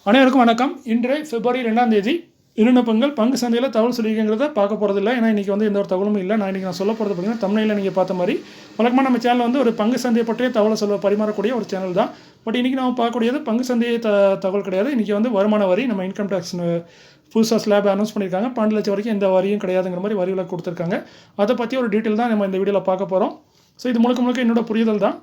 அனைவருக்கும் வணக்கம். இன்று பிப்ரவரி 2ஆம் தேதி இருநப்பங்கள் பங்கு சந்தையில் தகவல் சொல்லியிருக்கிறத பார்க்க போகிறதில்ல. ஏன்னா இன்றைக்கி எந்த ஒரு தகவலும் இல்லை. நான் சொல்ல போகிறது பார்த்தீங்கன்னா, தமிழில் நீங்கள் பார்த்த மாதிரி வழக்கமாக நம்ம சேனல் ஒரு பங்கு சந்தையை பற்றிய தகவலை பரிமாறக்கூடிய ஒரு சேனல் தான். பட் இன்றைக்கி நம்ம பார்க்கக்கூடியது பங்கு சந்தையை தகவல் கிடையாது. இன்றைக்கி வருமான வரி, நம்ம இன்கம் டேக்ஸ் புதுசாக ஸ்லாப் அனௌன்ஸ் பண்ணியிருக்காங்க. 12 லட்சம் வரைக்கும் எந்த வரியும் கிடையாதுங்கிற மாதிரி வரி விலக்கு கொடுத்துருக்காங்க. அதை பற்றி ஒரு டீட்டெயில் தான் நம்ம இந்த வீடியோவில் பார்க்க போகிறோம். ஸோ இது முழுக்க என்னோட புரிதல் தான்.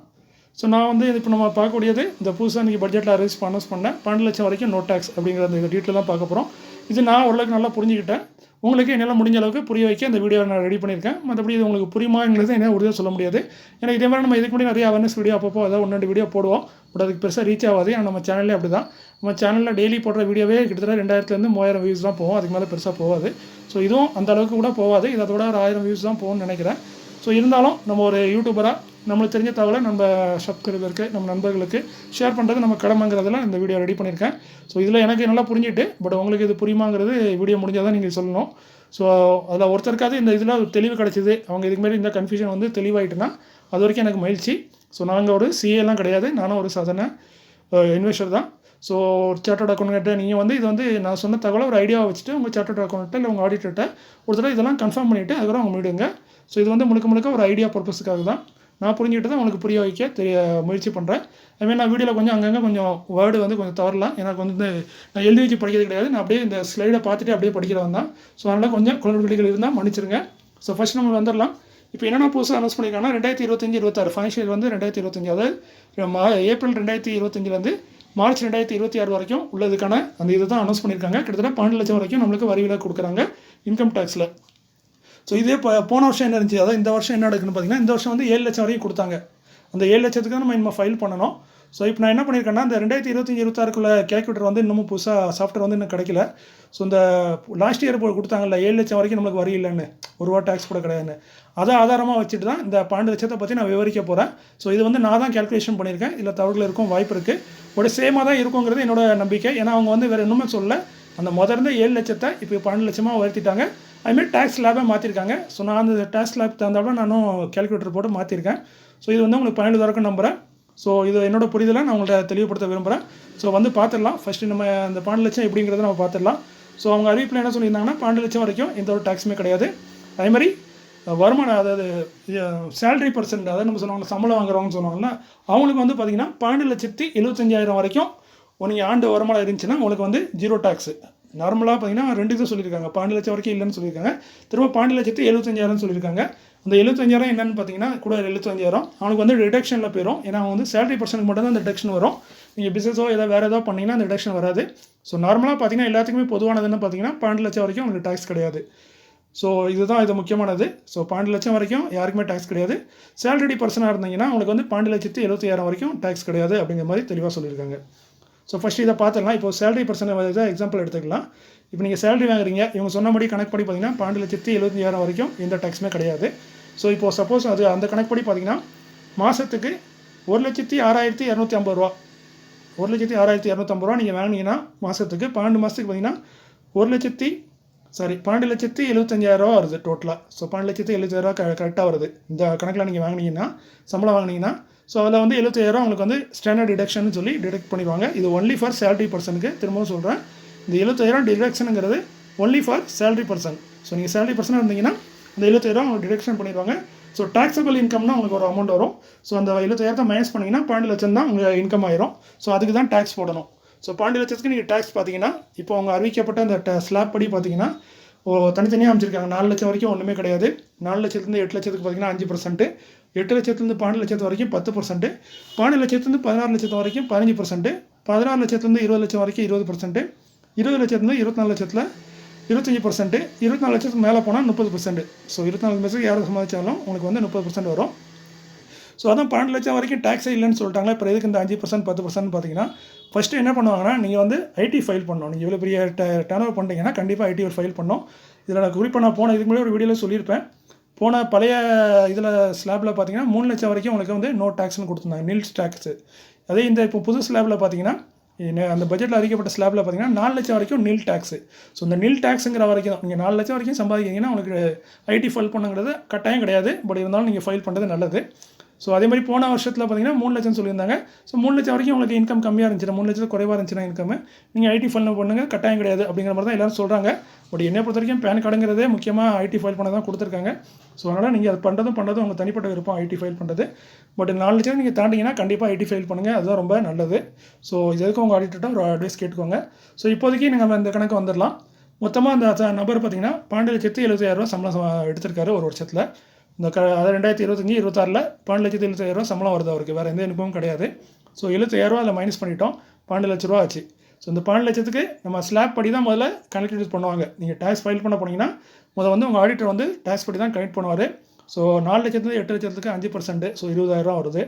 ஸோ நான் இப்போ நம்ம பார்க்கக்கூடியது இந்த புதுசாக இன்றைக்கி பட்ஜெட்டில் அனௌன்ஸ் பண்ணேன் 12 லட்சம் வரைக்கும் நோ டேக்ஸ் அப்படிங்கிற அந்த டீட்டெயில் தான் பார்க்க போகிறோம். இது நான் ஓரளவுக்கு நல்லா புரிஞ்சுக்கிட்டேன். உங்களுக்கு என்னால் முடிஞ்ச அளவுக்கு புரிய வைக்க இந்த வீடியோ நான் ரெடி பண்ணியிருக்கேன். மற்றபடி இது உங்களுக்கு புரியுமாங்கிறது என்ன உறுதியாக சொல்ல முடியாது. ஏன்னா இதே மாதிரி நம்ம இதுக்கு முன்னாடி நிறைய அவேர்னஸ் வீடியோ அப்பப்போ அதாவது 1-2 வீடியோ போடுவோம். பட் அதுக்கு பெருசாக ரீச் ஆகாது. ஆனால் நம்ம சேனல்லே அப்படி தான். நம்ம சேனலில் டெய்லி போடுற வீடியோவே கிட்டத்தட்ட 2000 3000 வியூஸ் தான் போகும். அதுக்கு மேலே பெருசாக போகாது. ஸோ இதுவும் அந்த அளவுக்கு கூட போகாது. இது அதோட ஒரு 1000 வியூஸ் தான் போகும்னு நினைக்கிறேன். ஸோ இருந்தாலும் நம்ம ஒரு யூடியூபராக நம்மளுக்கு தெரிஞ்ச தகவலை நம்ம சப்ஸ்கிரைபருக்கு நம்ம நண்பர்களுக்கு ஷேர் பண்ணுறது நம்ம கடமைங்கிறதுல இந்த வீடியோ ரெடி பண்ணியிருக்கேன். ஸோ இதில் எனக்கு நல்லா புரிஞ்சுட்டு, பட் உங்களுக்கு இது புரியுமாங்கிறது வீடியோ முடிஞ்சால் தான் நீங்கள் சொல்லணும். ஸோ அதில் ஒருத்தருக்காவது இந்த இதில் ஒரு தெளிவு கிடச்சிது, அவங்க இதுக்கு மாரி இந்த கன்ஃபியூஷன் தெளிவாயிட்டுனா அது வரைக்கும் எனக்கு மகிழ்ச்சி. ஸோ நாங்கள் ஒரு சிஏலாம் கிடையாது, நானும் ஒரு சாதாரண இன்வெஸ்டர் தான். ஸோ ஒரு சார்ட்டர்ட் அக்கௌண்ட்கிட்ட நீங்கள் இது நான் சொன்ன தகவலை ஒரு ஐடியாவை வச்சுட்டு உங்கள் சார்ட்டர்ட் அக்கௌண்ட்டை இல்லை உங்கள் ஆடிட்டர்கிட்ட ஒரு தடவை இதெல்லாம் கன்ஃபார்ம் பண்ணிவிட்டு அதுக்கப்புறம் அவங்க முடிடுங்க. ஸோ இது முழுக்க ஒரு ஐடியா பர்பஸுக்காக தான். நான் புரிஞ்சுக்கிட்டு தான் உங்களுக்கு புரிய வைக்க முயற்சி பண்ணுறேன். அதுமாதிரி நான் வீடியோவில் கொஞ்சம் அங்கங்கே கொஞ்சம் வேர்டு கொஞ்சம் தவறலாம். எனக்கு நான் எழுதி வச்சு படிக்கிறது கிடையாது. நான் அப்படியே இந்த ஸ்லைடை பார்த்துட்டு அப்படியே படிக்கிறவன் தான். ஸோ அதனால் கொஞ்சம் குளறுபடிகள் இருந்தால் மன்னிச்சிருங்க. ஸோ ஃபஸ்ட் நம்ம வந்துடலாம். இப்போ என்னென்ன புதுசாக அனௌன்ஸ் பண்ணியிருக்காங்கன்னா 2025-26 ஃபைனான்ஷியல் 2025, அதாவது ஏப்ரல் 2025 மார்ச் 2026 வரைக்கும் உள்ளதுக்கான அந்த இது தான் அனௌன்ஸ் பண்ணியிருக்காங்க. கிட்டத்தட்ட 12 லட்சம் வரைக்கும் நம்மளுக்கு வரி விலக்கு கொடுக்குறாங்க இன்கம் டேக்ஸில். ஸோ இதே போன வருஷம் என்ன இருந்துச்சு, அதாவது இந்த வருஷம் என்ன நடக்குன்னு பார்த்தீங்கன்னா, இந்த வருஷம் 7 லட்சம் வரைக்கும் கொடுத்தாங்க. அந்த 7 லட்சத்துக்கு தான் நம்ம இனிமேல் ஃபைல் பண்ணணும். ஸோ இப்போ நான் என்ன பண்ணியிருக்கேன்னா, இந்த 2025-26க்குள்ள கேல்குலேட்டர் இன்னமும் புதுசாக சாஃப்ட்வேர் இன்னும் கிடைக்கல. ஸோ இந்த லாஸ்ட் இயர் கொடுத்தாங்கல்ல 7 லட்சம் வரைக்கும் நம்மளுக்கு வரி இல்லைன்னு, ஒரு ரூபா டேக்ஸ் கூட கிடையாதுன்னு, அதை ஆதாரமாக வச்சுட்டு தான் இந்த 12 லட்சத்தை பற்றி நான் விவரிக்க போகிறேன். ஸோ இது நான் தான் கேல்குலேஷன் பண்ணியிருக்கேன். இதில் தவறுகள் இருக்கும் வாய்ப்பு இருக்குது. ஒரு சேமாக தான் இருக்குங்கிறது என்னோட நம்பிக்கை. ஏன்னா அவங்க வேறு இன்னுமே சொல்ல, அந்த முதல்ல 7 லட்சத்தை இப்போ 12 லட்சமாக உயர்த்திட்டாங்க. அதுமாதிரி டேக்ஸ் ஸ்லாபே மாற்றிருக்காங்க. ஸோ நான் அந்த டேக்ஸ் ஸ்லாப் தகுந்தாலும் நானும் கேல்குலேட்டர் போட்டு மாற்றிருக்கேன். ஸோ இது உங்களுக்கு பயனுள்ளதாக இருக்கும் நம்புகிறேன். ஸோ இது என்னோட புரிதலை நான் உங்கள்கிட்ட தெளிவுபடுத்த விரும்புகிறேன். ஸோ பார்த்துடலாம். ஃபஸ்ட்டு நம்ம அந்த 12 லட்சம் எப்படிங்கிறத நம்ம பார்த்துடலாம். ஸோ அவங்க அறிவிப்பில் என்ன சொல்லியிருந்தாங்கன்னா 12 லட்சம் வரைக்கும் எந்த ஒரு டேக்ஸுமே கிடையாது. அதேமாதிரி வருமானம், அதாவது சேலரி பர்சன்ட், அதாவது நம்ம சொல்லுவாங்க சம்பளம் வாங்குறவங்கன்னு சொல்லுவாங்கன்னா, அவங்களுக்கு பார்த்திங்கன்னா 12,75,000 வரைக்கும் நீங்கள் ஆண்டு வருமானம் இருந்துச்சுன்னா உங்களுக்கு 0 டேக்ஸு. நார்மலாக பார்த்தீங்கன்னா 2 இது சொல்லியிருக்காங்க. 12 லட்சம் வரைக்கும் இல்லைன்னு சொல்லியிருக்காங்க. திரும்ப 12,75,000 சொல்லியிருக்காங்க. அந்த 75,000 என்னென்னு பார்த்தீங்கன்னா கூட 75,000 அவனுக்கு டிடக்ஷனில் போயிடும். ஏன்னா அவங்க சேலரி பர்சனுக்கு மட்டும் தான் அந்த டிடக்ஷன் வரும். நீங்கள் பிஸ்னஸோ வேறு ஏதோ பண்ணிங்கன்னா அந்த டிடக்ஷன் வராது. ஸோ நார்மலாக பார்த்தீங்கன்னா எல்லாத்துக்குமே பொதுவானதுன்னு பார்த்தீங்கன்னா 12 லட்சம் வரைக்கும் உங்களுக்கு டேக்ஸ் கிடையாது. ஸோ இதுதான் இது முக்கியமானது. ஸோ 12 லட்சம் வரைக்கும் யாருக்குமே டேக்ஸ் கிடையாது. சேலரி பர்சனாக இருந்தீங்கன்னா உங்களுக்கு 12,75,000 வரைக்கும் டேக்ஸ் கிடையாது அப்படிங்கிற மாதிரி தெளிவாக சொல்லியிருக்காங்க. ஸோ ஃபஸ்ட்டு இதை பார்த்துக்கலாம். இப்போ சேலரி பர்சன்ட் எக்ஸாம்பிள் எடுத்துக்கலாம். இப்போ நீங்கள் சேலரி வாங்குறீங்க, இவங்க சொன்னபடி கணக்குப்படி பார்த்தீங்கன்னா 12,75,000 வரைக்கும் எந்த டேக்ஸுமே கிடையாது. ஸோ இப்போது சப்போஸ் அந்த கணக்குப்படி பார்த்தீங்கன்னா மாதத்துக்கு 1,06,250 ரூபா 1,06,250 ரூபா நீங்கள் வாங்கினீங்கன்னா மாதத்துக்கு 12 மாதத்துக்கு பார்த்தீங்கன்னா 12,75,000 ரூபா வருது டோட்டலாக. ஸோ 12,75,000 கரெக்டாக வருது. இந்த கணக்கில் நீங்கள் வாங்கினீங்கன்னா, சம்பளம் வாங்கினீங்கன்னா, ஸோ அதில் 75,000 உங்களுக்கு ஸ்டாண்டர்ட் டிடக்ஷன் சொல்லி டிடக்ட் பண்ணிடுவாங்க. இது ஒன்லி ஃபார் சேலரி பர்சனுக்கு. திரும்பவும் சொல்கிறேன், இந்த 75,000 டிடக்ஷனுங்கிறது only for salary person. So நீங்கள் சேலரி பர்சனாக இருந்தீங்கன்னா அந்த 75,000 உங்களுக்கு டிடக்ஷன் பண்ணிடுவாங்க. ஸோ டாக்ஸபிள் இன்கம்னா உங்களுக்கு ஒரு அமௌண்ட் வரும். ஸோ அந்த 75,000 மைனஸ் பண்ணிங்கன்னா 12 லட்சம் தான் உங்களுக்கு இன்கம் ஆயிரும். ஸோ அதுக்கு தான் டேக்ஸ் போடணும். ஸோ 12 லட்சத்துக்கு நீங்கள் டேக்ஸ் பார்த்தீங்கன்னா, இப்போ அவங்க அறிவிக்கப்பட்ட அந்த ஸ்லாப் படி பார்த்தீங்கன்னா தனித்தனியாக அமைச்சிருக்காங்க. 4 லட்சம் வரைக்கும் ஒன்றுமே கிடையாது. 4 லட்சத்துலேருந்து 8 லட்சத்துக்கு பார்த்தீங்கன்னா 5%, 8 லட்சத்துலேருந்து 12 லட்சத்து வரைக்கும் 10%, 12 லட்சத்துலேருந்து 16 லட்சத்து வரைக்கும் 15%, 16 லட்சத்துலேருந்து 20 லட்சம் வரைக்கும் 20%, 20 லட்சத்துலேருந்து 24 லட்சத்தில் 25%, 24 லட்சத்துக்கு மேலே போனால் 30%. ஸோ 24 லட்சத்துக்கு யாரும் சம்பாதிச்சாலும் உங்களுக்கு 30% வரும். ஸோ அதான் 12 லட்சம் வரைக்கும் டேக்ஸே இல்லைன்னு சொல்லிட்டாங்களா. இப்போ எதுக்கு இந்த 5% 10% பார்த்தீங்கன்னா, ஃபஸ்ட்டு என்ன பண்ணுவாங்கன்னா, நீங்கள் ஐடி ஃபைல் பண்ணணும். நீங்கள் இவ்வளோ பெரிய டர்ன் ஓவர் பண்ணிட்டீங்கன்னா கண்டிப்பாக ஐடி ஃபைல் பண்ணணும். இதில் நான் குறிப்பாக நான் இதுக்கு முன்னாடி ஒரு வீடியோவில் சொல்லியிருப்பேன். பழைய இதில் ஸ்லாபில் பார்த்தீங்கன்னா 3 லட்சம் வரைக்கும் உங்களுக்கு நோ டேக்ஸ்னு கொடுத்துருந்தாங்க, நில் டேக்ஸு. அதே இந்த இப்போ புது ஸ்லாபில் பார்த்தீங்கன்னா, அந்த பட்ஜெட்டில் அறிக்கப்பட்ட ஸ்லாபில் பார்த்தீங்கன்னா 4 லட்சம் வரைக்கும் நில் டேக்ஸு. ஸோ இந்த நில் டேக்ஸுங்கிற வரைக்கும் நீங்கள் 4 லட்சம் வரைக்கும் சம்பாதிக்கிறீங்கன்னா உங்களுக்கு ஐடி ஃபைல் பண்ணுங்கிறது கட்டாயம் கிடையாது. பட் இருந்தாலும் நீங்கள் ஃபைல் பண்ணுறது நல்லது. ஸோ அதே மாதிரி போன வருஷத்தில் பார்த்தீங்கன்னா 3 லட்சம் சொல்லியிருந்தாங்க. ஸோ 3 லட்சம் வரைக்கும் உங்களுக்கு இன்கம் கம்மியாக இருந்துச்சுன்னா 3 லட்சத்துக்கு குறைவாக இருந்துச்சுன்னா இன்கம் நீங்கள் ஐடி ஃபைல் பண்ணுங்கள், கட்டாயம் கிடையாது அப்படிங்கிற மாதிரி தான் எல்லோரும் சொல்கிறாங்க. பட் என்னை பொறுத்த வரைக்கும் பேன் கார்டுங்கிறதே முக்கியமாக ஐடி ஃபைல் பண்ண தான் கொடுத்துருக்காங்க. ஸோ அதனால் நீங்கள் அது பண்ணுறதும் உங்கள் தனிப்பட்ட விருப்பம் ஐடி ஃபைல் பண்ணுறது. பட் 4 லட்சம் நீங்கள் தாண்டிங்கன்னா கண்டிப்பாக ஐடி ஃபைல் பண்ணுங்கள், அதுதான் ரொம்ப நல்லது. ஸோ இதுக்கு உங்கள் ஆடிட்டர்கிட்ட ஒரு அட்வைஸ் கேட்டுக்கோங்க. ஸோ இப்போதைக்கு நீங்கள் இந்த கணக்கு வந்துடலாம். மொத்தமாக அந்த நபர் பார்த்தீங்கன்னா 12,70,000 சம்பளம் எடுத்திருக்காரு ஒரு வருஷத்தில். இந்த 2025-26 12,70,000 சம்பளம் வருது அவருக்கு, வேறு எந்த இன்கமும் கிடையாது. ஸோ 75,000 அதில் மைனஸ் பண்ணிட்டோம், 12 லட்ச ரூபா ஆச்சு. ஸோ இந்த 12 லட்சத்துக்கு நம்ம ஸ்லாப் படி தான் முதல்ல கனெக்ட் பண்ணுவாங்க. நீங்கள் டேக்ஸ் ஃபைல் பண்ண போனீங்கன்னா வந்து உங்கள் ஆடிட்டர் வந்து டேக்ஸ் படி தான் கனெக்ட் பண்ணுவார். ஸோ 4 லட்சத்துலேருந்து 8 லட்சத்துக்கு 5%, ஸோ 20,000 வருது.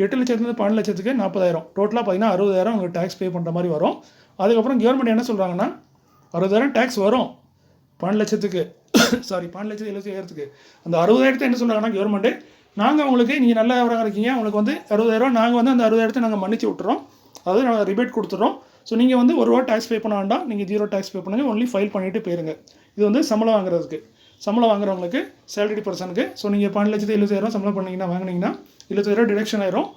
8 லட்சத்துலேருந்து 12 லட்சத்துக்கு 40,000, டோட்டலாக பார்த்தீங்கன்னா 60,000 உங்களுக்கு டேக்ஸ் பே பண்ணுற மாதிரி வரும். அதுக்கப்புறம் கவர்மெண்ட் என்ன சொல்கிறாங்கன்னா 60,000 டேக்ஸ் வரும் 12 லட்சத்துக்கு, சாரி 12,70,000க்கு. அந்த 60,000 என்ன சொல்கிறாங்கன்னா கவர்மெண்ட்டு, நாங்கள் உங்களுக்கு நீங்கள் நல்லவராக இருக்கீங்க, உங்களுக்கு வந்து 60,000 நாங்கள் வந்து அந்த 60,000 நாங்கள் மன்னிச்சு விட்டுறோம், அதாவது நாங்கள் ரிபேட் கொடுத்துட்றோம். ஸோ நீங்கள் வந்து ₹1 டேக்ஸ் பே பண்ண வேண்டாம், நீங்கள் 0 டேக்ஸ் பே பண்ணுங்கள், ஒன்லி ஃபைல் பண்ணிவிட்டு போயிருங்க. இது வந்து சம்பளம் வாங்குறவங்களுக்கு சேலரி பர்சனுக்கு. ஸோ நீங்கள் 12,70,000 சம்பளம் வாங்கினீங்கன்னா 70,000 டிடக்ஷன் ஆயிரும்.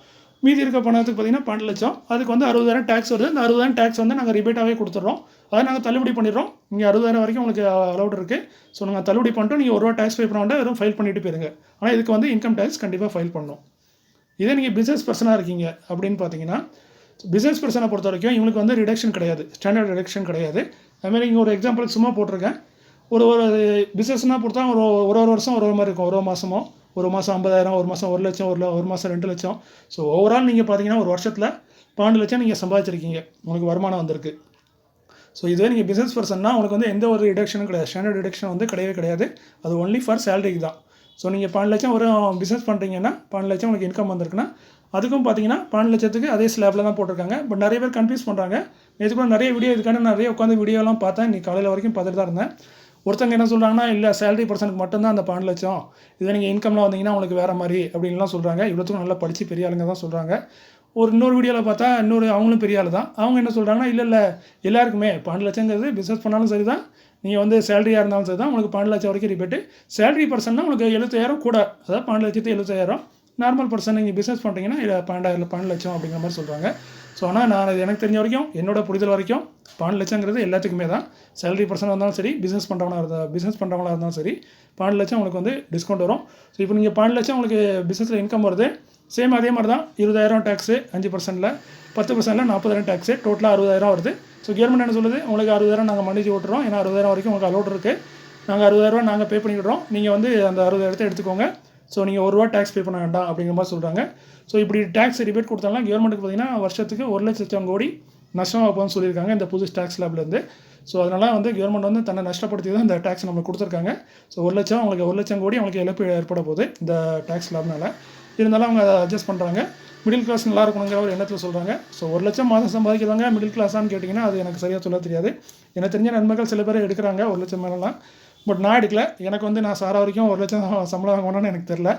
மீதி இருக்க பணத்துக்கு பார்த்தீங்கன்னா 12 லட்சம், அதுக்கு வந்து 60,000 டேக்ஸ் வருது. அந்த 60,000 டேக்ஸ் வந்து நாங்கள் ரிபேட்டாகவே கொடுத்துட்றோம், அதை நாங்கள் தள்ளுபடி பண்ணிடுறோம். நீங்கள் 60,000 வரைக்கும் உங்களுக்கு அலௌட் இருக்குது. ஸோ நாங்கள் தள்ளுபடி பண்ணிட்டோம், நீங்கள் ₹1 டேக்ஸ் பே பண்ண வேண்டாம், வெறும் ஃபைல் பண்ணிவிட்டு போயிருங்க. ஆனால் இதுக்கு வந்து இன்கம் டேக்ஸ் கண்டிப்பாக ஃபைல் பண்ணணும். இதே நீங்கள் பிஸ்னஸ் பர்சனாக இருக்கீங்க அப்படின்னு பார்த்தீங்கன்னா, பிஸ்னஸ் பர்சனை பொறுத்த வரைக்கும் இவங்களுக்கு வந்து ரிடக்ஷன் கிடையாது, ஸ்டாண்டர்ட் ரிடக்ஷன் கிடையாது. அதுமாதிரி இங்கே ஒரு எக்ஸாம்பிளுக்கு சும்மா போட்டிருக்கேன். ஒரு பிஸ்னஸ்னால் பொறுத்தா ஒரு வருஷம் ஒரு மாதிரி இருக்கும். ஒரு மாதம் 50,000, ஒரு மாதம் 1 லட்சம், ஒரு மாதம் 2 லட்சம். ஸோ ஓவரால் நீங்கள் பார்த்தீங்கன்னா ஒரு வருஷத்தில் 12 லட்சம் நீங்கள் சம்பாதிச்சிருக்கீங்க, உங்களுக்கு வருமானம் வந்திருக்கு. ஸோ இதுவே நீங்கள் பிஸ்னஸ் பர்சன்னா உங்களுக்கு வந்து எந்த ஒரு ரிடக்ஷனும் கிடையாது, ஸ்டாண்டர்ட் ரிடக்ஷன் வந்து கிடையவே கிடையாது. அது ஒன்லி ஃபார் சேலரிக்கு தான். ஸோ நீங்கள் 12 லட்சம் ஒரு பிஸ்னஸ் பண்ணுறீங்கன்னா 12 லட்சம் உங்களுக்கு இன்கம் வந்திருக்குன்னா அதுக்கும் பார்த்தீங்கன்னா 12 லட்சத்துக்கு அதே ஸ்லாப்பில் தான் போட்டிருக்காங்க. பட் நிறைய பேர் கன்ஃபியூஸ் பண்ணுறாங்க. இது கூட நிறைய வீடியோ இதுக்கான நிறைய உட்காந்து வீடியோலாம் பார்த்தேன், நீ காலையில் வரைக்கும் பார்த்துட்டு தான் இருந்தேன். ஒருத்தங்க என்ன சொல்கிறாங்கன்னா, இல்லை சேலரி பர்சனுக்கு மட்டும்தான் அந்த 12 லட்சம், இதை நீங்கள் இன்கம்லாம் வந்தீங்கன்னா உங்களுக்கு வேறு மாதிரி அப்படின்லாம் சொல்கிறாங்க. இவ்வளோத்துக்கும் நல்லா படித்து பெரிய ஆளுங்க தான் சொல்கிறாங்க. இன்னொரு வீடியோவில் பார்த்தா அவங்களும் பெரிய ஆள் தான். அவங்க என்ன சொல்கிறாங்கன்னா, இல்லை எல்லாருக்குமே 12 லட்சங்கிறது பிஸ்னஸ் பண்ணாலும் சரி தான், நீங்கள் வந்து சேலரியாக இருந்தாலும் சரி தான், உங்களுக்கு 12 லட்சம் வரைக்கும் ரிபேட்டு. சேலரி பர்சன்னா உங்களுக்கு 70,000 கூட, அதாவது 12,70,000. நார்மல் பர்சன் நீங்கள் பிஸ்னஸ் பண்ணுறீங்கன்னா 12 லட்சம் அப்படிங்கிற மாதிரி சொல்கிறாங்க. ஸோ ஆனால் நான் எனக்கு தெரிஞ்ச வரைக்கும் என்னோட புரிதல் வரைக்கும் 12 லட்சங்கிறது எல்லாத்துக்குமே தான். சேலரி பர்சனாக இருந்தாலும் சரி, பிஸ்னஸ் பண்ணுறவங்களா இருந்தாலும் சரி, 12 லட்சம் உங்களுக்கு வந்து டிஸ்கவுண்ட் வரும். ஸோ இப்போ நீங்கள் 12 லட்சம் உங்களுக்கு பிஸ்னஸில் இன்கம் வருது, சேம் அதே மாதிரி தான் 20,000 டேக்ஸு, 5%, 10% 40,000 டேக்ஸு, டோட்டலாக 60,000 வருது. ஸோ கவர்மெண்ட் என்ன சொல்லுது, உங்களுக்கு 60,000 நாங்கள் மன்னிச்சு விட்டுறோம், ஏன்னா 60,000 வரைக்கும் உங்களுக்கு அலோட் இருக்குது, நாங்கள் 60,000 நாங்கள் பே பண்ணிவிடுறோம், நீங்கள் வந்து அந்த 60,000 எடுத்துக்கோங்க. ஸோ நீங்கள் ₹1 டேக்ஸ் பே பண்ண வேண்டாம் அப்படிங்கிற மாதிரி சொல்கிறாங்க. ஸோ இப்படி டேக்ஸ் ரிபேட் கொடுத்தாலும் கவர்மெண்ட்டுக்கு பார்த்தீங்கன்னா வருஷத்துக்கு 1,00,000 கோடி நஷ்டம் ஆகும்னு சொல்லியிருக்காங்க இந்த புது டேக்ஸ் ஸ்லாப்லேருந்து. ஸோ அதனால் வந்து கவர்மெண்ட் வந்து தன்னை நஷ்டப்படுத்தி தான் இந்த டேக்ஸ் நம்மளுக்கு கொடுத்துருக்காங்க. ஸோ 1,00,000 கோடி அவங்களுக்கு இழப்பு ஏற்பட போகுது இந்த டேக்ஸ் ஸ்லாப்னால. இருந்தாலும் அவங்க அதை அட்ஜஸ்ட் பண்ணுறாங்க. மிடில் கிளாஸ் நல்லா இருக்கணுங்கிற ஒரு எண்ணத்தில் சொல்கிறாங்க. ஸோ 1 லட்சம் மாதம் சம்பாதிக்கிறவங்க மிடில் கிளாஸான்னு கேட்டிங்கன்னா அது எனக்கு சரியாக சொல்ல தெரியாது. எனக்கு தெரிஞ்ச நண்பர்கள் சில பேர் எடுக்கிறாங்க 1 லட்சம் மேலாம். பட் நான் எடுக்கல. எனக்கு வந்து நான் சாரா வரைக்கும் 1 லட்சம் சம்பளம் வாங்கணும்னு எனக்கு தெரில,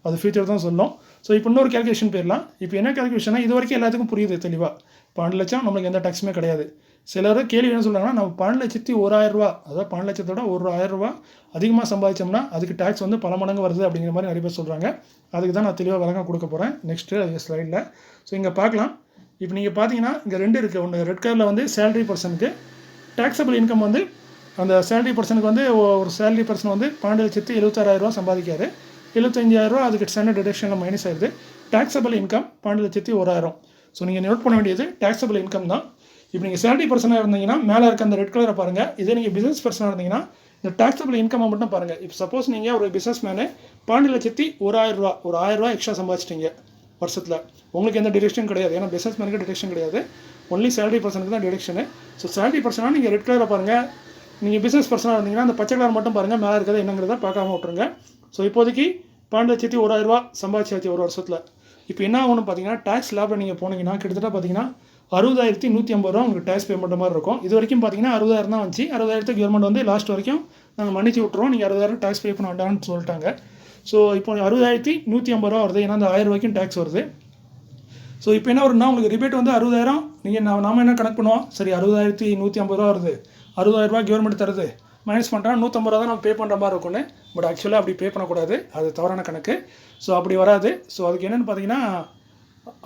அது ஃபியூச்சர் தான் சொல்லும். ஸோ இப்போ இன்னொரு கேல்குலேஷன் போயிடலாம். இப்போ என்ன கேல்குலேஷனா, இது வரைக்கும் எல்லாத்துக்கும் புரியுது தெளிவாக. 12 லட்சம் நம்மளுக்கு எந்த டேக்ஸுமே கிடையாது. சிலர் கேள்வி என்ன சொல்கிறாங்கன்னா, நம்ம 12,01,000, அதாவது 12 லட்சத்தோட ₹1,000 அதிகமாக சம்பாதிச்சோம்னா அதுக்கு டேக்ஸ் வந்து பல மடங்கு வருது அப்படிங்கிற மாதிரி நிறைய பேர் சொல்கிறாங்க. அதுக்கு தான் நான் தெளிவாக விளக்கம் கொடுக்க போகிறேன் நெக்ஸ்ட்டு ஸ்லைடில். ஸோ இங்கே பார்க்கலாம். இப்போ நீங்கள் பார்த்தீங்கன்னா இங்கே 2 இருக்குது. ஒன்று ரெட் கலரில் வந்து சேலரி பர்சனுக்கு டேக்ஸபிள் இன்கம் வந்து அந்த சேலரி பர்சனுக்கு வந்து ஒரு சேலரி பர்சன் வந்து 12,76,000 சம்பாதிக்காரு, 75,000 அதுக்கு ஸ்டாண்டர்ட் டிடக்ஷனில் மைனஸ் ஆயிடுது. Taxable income 12,01,000. ஸோ நீங்கள் நோட் பண்ண வேண்டியது டேக்ஸபிள் இன்கம் தான். இப்போ நீங்கள் சேலரி பர்சனாக இருந்தீங்கன்னா மேலே இருக்க அந்த ரெட் கலரை பாருங்கள். இதே நீங்கள் பிஸ்னஸ் பர்சனாக இருந்தீங்கன்னா இந்த டேக்ஸபிள் இன்கம் மட்டும் பாருங்கள். இப்போ சப்போஸ் நீங்கள் ஒரு பிஸ்னஸ் மேனு 12,01,000 ஒரு ₹1,000 எக்ஸ்ட்ரா சம்பாதிச்சிட்டிங்க வருஷத்தில், உங்களுக்கு எந்த டிடக்ஷன் கிடையாது. ஏன்னா பிஸ்னஸ் மேனுக்கு டிடக்ஷன் கிடையாது, ஒன்லி சேலரி பர்சனுக்கு தான் டிடக்ஷனு. ஸோ சேலரி பர்சனாக நீங்கள் ரெட் கலரை பாருங்கள். நீங்கள் பிஸ்னஸ் பர்சனாக இருந்தீங்கன்னா அந்த பச்சை கலர் மட்டும் பாருங்கள், மேலே இருக்கிறது என்னங்கிறத பார்க்காம விட்ருங்க. ஸோ இப்போதைக்கு 12,01,000 சம்பாதிச்சாச்சு ஒரு வருஷத்தில். இப்போ என்ன ஆகும்னு பார்த்தீங்கன்னா டேக்ஸ் லேபில் நீங்கள் போனீங்கன்னா கிட்டத்தட்ட பார்த்தீங்கன்னா 60,150 உங்களுக்கு டேக்ஸ் பே பண்ணுற மாதிரி இருக்கும். இது வரைக்கும் பார்த்தீங்கன்னா 60,000 தான் வந்துச்சு. 60,000 கவர்மெண்ட் வந்து லாஸ்ட் வரைக்கும் நாங்கள் மன்னிச்சு விட்டுருவோம், நீங்கள் 60,000 டேக்ஸ் பே பண்ண வேண்டாம்னு சொல்லிட்டாங்க. ஸோ இப்போ 60,150 வருது, ஏன்னா அந்த ₹1,000 டேக்ஸ் வருது. ஸோ இப்போ என்ன வரும்னா உங்களுக்கு ரிபேட் வந்து 60,000 நீங்கள் நாம என்ன கணக்கு பண்ணுவோம், சரி 60,150 வருது, ₹60,000 கவர்மெண்ட் தருது, மைனஸ் பண்ணுறாங்க 150 ரூபா தான் நம்ம பே பண்ணுற மாதிரி இருக்கும்னு. பட் ஆக்சுவலாக அப்படி பே பண்ணக்கூடாது, அது தவறான கணக்கு. ஸோ அப்படி வராது. ஸோ அதுக்கு என்னென்னு பார்த்தீங்கன்னா,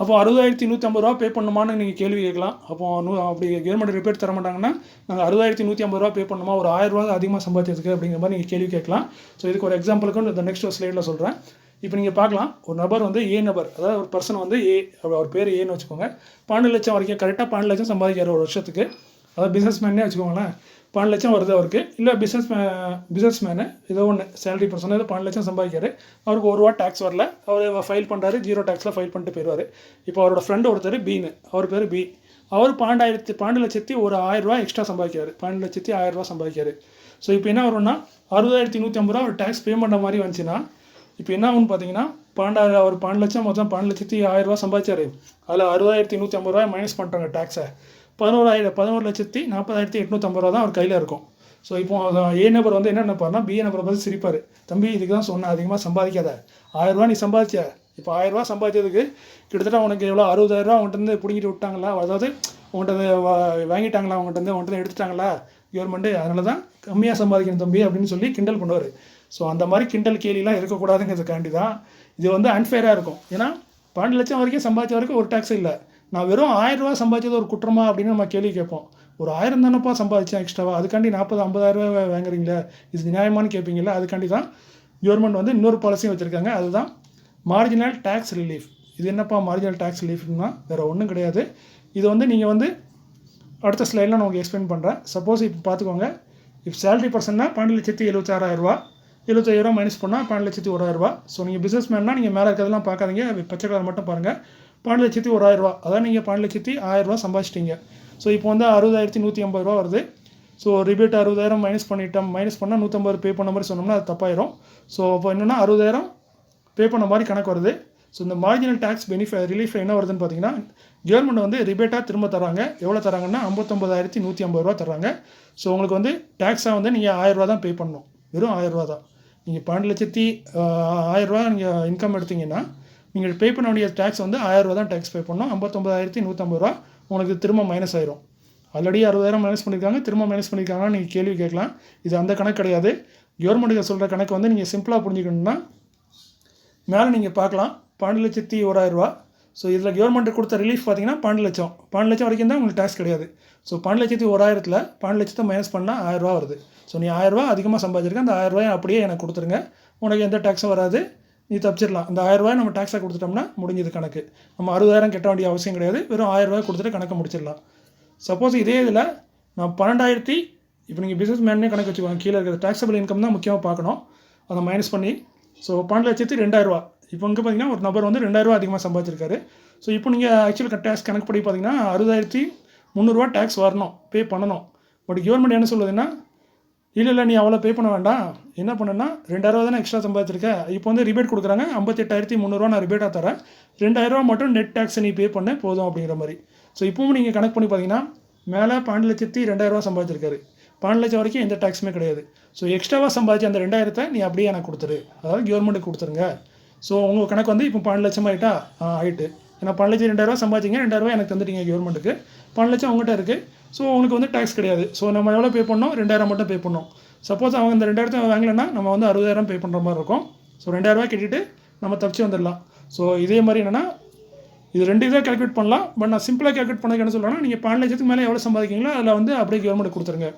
அப்போ 60,150 ரூபா பே பண்ணணுமான்னு நீங்கள் கேள்வி கேட்கலாம். அப்போ அப்படி கவர்மெண்ட் ரிப்பேட் தர மாட்டாங்கன்னா நாங்கள் 60,150 ரூபா பே பண்ணணுமா, ஒரு 1000 ரூபா அதிகமாக சம்பாதிச்சதுக்கு அப்படிங்கிற மாதிரி நீங்கள் கேள்வி கேட்கலாம். ஸோ இதுக்கு ஒரு எக்ஸாம்பிளுக்கு இந்த நெக்ஸ்ட் ஒரு ஸ்லைடில் சொல்கிறேன். இப்போ நீங்கள் பார்க்கலாம், ஒரு நபர் வந்து ஏ நபர், அதாவது ஒரு பர்சன் வந்து ஏ, அவர் பேர் ஏன்னு வச்சுக்கோங்க. 12 லட்சம் வரைக்கும் கரெக்டாக 12 லட்சம் சம்பாதிக்கிறார் ஒரு வருஷத்துக்கு. அதாவது பிஸ்னஸ் மேனே வச்சுக்கோங்களேன். 12 லட்சம் வருது அவருக்கு. இல்லை பிஸ்னஸ் மேனு ஏதோ ஒன்று சேலரி பர்சன் ஏதோ 12 லட்சம் சம்பாதிக்காரு. அவருக்கு 1 ரூபா டேக்ஸ் வரல, அவர் ஃபைல் பண்ணுறாரு, 0 டேக்ஸில் ஃபைல் பண்ணிட்டு போயிடுவார். இப்போ அவரோட ஃப்ரெண்டு ஒருத்தர் பீனு, அவர் பேர் பி. அவர் 12 லட்சத்தி ஒரு 1000 ரூபா எக்ஸ்ட்ரா சம்பாதிக்காரு. 12 லட்சத்தி 1000 ரூபா சம்பாதிக்காரு. ஸோ இப்போ என்ன வரும்னா 60,150 ரூபா அவர் டேக்ஸ் பே பண்ணுற மாதிரி வந்துச்சுன்னா இப்போ என்ன ஆகும்னு பார்த்தீங்கன்னா, அவர் 12 லட்சம் மொத்தம் 12 லட்சத்தி 1000 ரூபா சம்பாதிச்சாரு. அதில் 60,150 ரூபாய் மைனஸ் பண்ணுறாங்க டேக்ஸை. 11,40,850 ரூபா தான் அவர் கையில் இருக்கும். ஸோ இப்போ ஏ நபர் வந்து என்ன நினைப்பார்னா, பி நபரை பார்த்து சிரிப்பார். தம்பி இதுக்கு தான் சொன்னேன், அதிகமாக சம்பாதிக்காத, 1000 ரூபா நீ சம்பாதிச்ச, இப்போ 1000 ரூபா சம்பாதிச்சதுக்கு கிட்டத்தட்ட உனக்கு எவ்வளோ 60,000 ரூபா அவங்கள்ட்ட பிடிங்கிட்டு விட்டாங்களா, அதாவது உங்கள்கிட்ட வாங்கிட்டாங்களா, உங்கள்கிட்ட எடுத்துட்டாங்களா கவர்மெண்ட்டு, அதனால தான் கம்மியாக சம்பாதிக்கணும் தம்பி அப்படின்னு சொல்லி கிண்டல் பண்ணுவார். ஸோ அந்த மாதிரி கிண்டல் கேலிலாம் இருக்கக்கூடாதுங்கிறதுக்காண்டி தான் இது வந்து அன்ஃபேராக இருக்கும். ஏன்னா 12 லட்சம் வரைக்கும் சம்பாதிச்ச வரைக்கும் ஒரு டேக்ஸ் இல்லை. நான் வெறும் 1000 ரூபா சம்பாதிச்சது ஒரு குற்றமா அப்படின்னு நம்ம கேள்வி கேட்போம். ஒரு 1000 தானப்பா சம்பாதிச்சேன் எக்ஸ்ட்ராவா, அதுக்காண்டி 40,000-50,000 ரூபா வாங்குறீங்களே, இது நியாயமானு கேட்பீங்களா. அதுக்காண்டி தான் கவர்மெண்ட் வந்து இன்னொரு பாலிசியும் வச்சுருக்காங்க. அதுதான் மார்ஜினல் டேக்ஸ் ரிலீஃப். இது என்னப்பா மார்ஜினல் டேக்ஸ் ரிலீஃப்னா வேறு ஒன்றும் கிடையாது. இது வந்து நீங்கள் வந்து அடுத்த ஸ்லைடில் நான் உங்களுக்கு எக்ஸ்பிளைன் பண்ணுறேன். சப்போஸ் இப்போ பார்த்துக்கோங்க, இப்போ சேலரி பர்சன்னா 12,76,000 ரூபா, 75,000 ரூபா மைனஸ் பண்ணால் 12,01,000 ரூபா. ஸோ நீங்கள் பிஸ்னஸ் மேன்னா நீங்கள் மேலே இருக்கிறதெல்லாம் பார்க்காதீங்க, பச்சை கலர் மட்டும் பாருங்கள். 12,01,000 ரூபா, அதான் நீங்கள் 12,1000 ரூபா சம்பாதிச்சிட்டிங்க. ஸோ இப்போ வந்து 60,150 ரூபா வருது. ஸோ ரிபேட் 60,000 மைனஸ் பண்ணால் 150 பே பண்ண மாதிரி சொன்னோம்னா அது தப்பாயிரும். ஸோ அப்போ என்னென்னா 60,000 பே பண்ண மாதிரி கணக்கு வருது. ஸோ இந்த மார்ஜினல் டேக்ஸ் ரிலீஃப் என்ன வருதுன்னு பார்த்தீங்கன்னா, கவர்மெண்ட் வந்து ரிபேட்டாக திரும்ப தராங்க. எவ்வளோ தராங்கன்னா 59,150 ரூபா தராங்க. ஸோ உங்களுக்கு வந்து டேக்ஸாக வந்து நீங்கள் 1000 ரூபா தான் பே பண்ணணும், வெறும் 1000 ரூபா தான். நீங்கள் 12,1000 ரூபா நீங்கள் இன்கம் எடுத்தீங்கன்னா நீங்கள் பே பண்ண வேண்டிய டேக்ஸ் வந்து 1000 ரூபா தான் டேக்ஸ் பே பண்ணணும். 59,150 ரூபா உங்களுக்கு திரும்ப மைனஸ் ஆயிரும். ஆல்ரெடி 60,000 மைனஸ் பண்ணியிருக்காங்க, திரும்ப மைனஸ் பண்ணியிருக்காங்கன்னா நீங்கள் கேள்வி கேட்கலாம். இது அந்த கணக்கு கிடையாது. கவர்மெண்ட்டுக்கு சொல்கிற கணக்கு வந்து நீங்கள் சிம்பிளாக புரிஞ்சுக்கணுன்னா மேலே நீங்கள் பார்க்கலாம் 12,01,000 ரூபா. ஸோ இதில் கவர்மெண்ட்டு கொடுத்த ரிலீஃப் பார்த்தீங்கன்னா 12 லட்சம் வரைக்கும் தான் உங்களுக்கு டேக்ஸ் கிடையாது. ஸோ 12,01,000ல் 12 லட்சத்தை மைனஸ் பண்ணால் 1000 ரூபா வருது. ஸோ நீ 1000 ரூபா அதிகமாக சம்பாதிச்சிருக்க, அந்த 1000 ரூபாயை அப்படியே எனக்கு கொடுத்துருங்க, உனக்கு எந்த டேக்ஸும் வராது, நீ தப்பிச்சிடலாம். அந்த 1000 ரூபாய் நம்ம டேக்ஸாக கொடுத்துட்டோம்னா முடிஞ்சது கணக்கு. நம்ம 60,000 கட்ட வேண்டிய அவசியம் கிடையாது, வெறும் 1000 ரூபாய் கொடுத்துட்டு கணக்கை முடிச்சிடலாம். சப்போஸ் இதே இதில் நான் 12,000 இப்போ நீங்கள் பிஸ்னஸ் மேனே கணக்கு வச்சுக்கோங்க, கீழே இருக்கிற டேக்ஸபிள் இன்கம் தான் முக்கியமாக பார்க்கணும், அதை மைனஸ் பண்ணி. ஸோ 12,02,000 ரூபா. இப்போ இங்கே பார்த்தீங்கன்னா ஒரு நபர் வந்து 2,000 ரூபா அதிகமாக சம்பாதிச்சிருக்காரு. ஸோ இப்போ நீங்கள் ஆக்சுவல் டேக்ஸ் கணக்கு படி பார்த்தீங்கன்னா 60,300 ரூபா டேக்ஸ் வரணும், பே பண்ணணும். பட் கவர்மெண்ட் என்ன சொல்லுதுன்னா, இல்லை நீ அவ்வளோ பே பண்ண வேண்டாம், என்ன பண்ணுன்னா 2,000 ரூபா தானே எக்ஸ்ட்ரா சம்பாதிச்சிருக்க, இப்போ வந்து ரிபேட் கொடுக்குறாங்க, 58,300 ரூபா நான் ரிபேட்டாக தரேன், 2,000 ரூபா மட்டும் நெட் டேக்ஸ் நீ பே பண்ண போதும் அப்படிங்கிற மாதிரி. ஸோ இப்போவும் நீங்கள் கணக்கு பண்ணி பார்த்தீங்கன்னா மேலே 12,02,000 ரூபா சம்பாதிச்சிருக்காரு, 12 லட்சம் வரைக்கும் எந்த டேக்ஸுமே கிடையாது. ஸோ எக்ஸ்ட்ராவாக சம்பாதிச்சு அந்த 2,000 நீ அப்படியே எனக்கு கொடுத்துரு, அதாவது கவர்மெண்ட்டுக்கு கொடுத்துருங்க. ஸோ உங்கள் கணக்கு வந்து இப்போ 12 லட்சம் ஆகிட்டு, ஏன்னா 12,02,000 ரூபா சம்பாதிச்சிங்க, 2,000 ரூபா எனக்கு தந்துட்டீங்க கவர்மெண்ட்டுக்கு, 12 லட்சம் அவங்ககிட்ட இருக்குது. ஸோ உங்களுக்கு வந்து டேக்ஸ் கிடையாது. ஸோ நம்ம எவ்வளோ பே பண்ணோம், 2,000 மட்டும் பே பண்ணோம். சப்போஸ் அவங்க இந்த 2,000 வாங்கலைன்னா நம்ம வந்து 60,000 பே பண்ணுற மாதிரி இருக்கும். ஸோ 2,000 ரூபா கட்டிட்டு நம்ம தப்பிச்சு வந்துடலாம். ஸோ இதே மாதிரி என்னென்னா இது 2 இதாக கால்குலேட் பண்ணலாம். பட் நான் சிம்பிளாக கால்குலேட் பண்ணதுக்கு என்ன சொல்கிறேன்னா, நீங்கள் 12 லட்சத்துக்கு மேலே எவ்வளோ சம்பாதிக்கிறீங்களோ அதில் வந்து அப்படியே கவர்மெண்ட் கொடுத்துருங்க.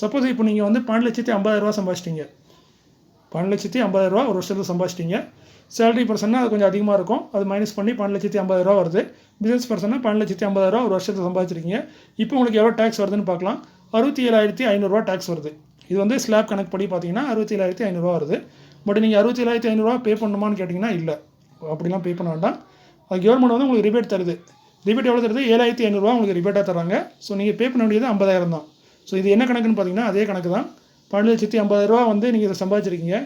சப்போஸ் இப்போ நீங்கள் வந்து 12,50,000 ரூபா சம்பாதிச்சிட்டிங்க, 12,50,000 ரூபா ஒரு வருஷத்தில் சம்பாதிச்சிட்டிங்க. சேலரி பர்சன்னா அது கொஞ்சம் அதிகமாக இருக்கும், அது மைனஸ் பண்ணி 12,50,000 ரூபா வருது. பிஸ்னஸ் பர்சன்னா 12,50,000 ரூபா ஒரு வருஷத்தில் சம்பாதிச்சிருக்கீங்க. இப்போ உங்களுக்கு எவ்வளோ டேக்ஸ் வருதுன்னு பார்க்கலாம். 67,500 ரூபா டேக்ஸ் வருது. இது வந்து ஸ்லாப் கணக்கு படி பார்த்தீங்கன்னா 67,500 ரூபா வருது. பட் நீங்கள் 67,500 ரூபா பே பண்ணணுமான்னு கேட்டிங்கன்னா இல்லை, அப்படிலாம் பே பண்ண வேண்டாம். அது கவர்மெண்ட் வந்து உங்களுக்கு ரிபேட் தருது. ரிபேட் எவ்வளோ தருது, 7,500 ரூபா உங்களுக்கு ரிபேட்டாக தராங்க. ஸோ நீங்கள் பே பண்ண வேண்டியது 50,000 தான். ஸோ இது என்ன கணக்குன்னு பார்த்தீங்கன்னா அதே கணக்கு தான். 12,50,000 ரூபா வந்து நீங்கள் இதை சம்பாதிச்சிருக்கீங்க,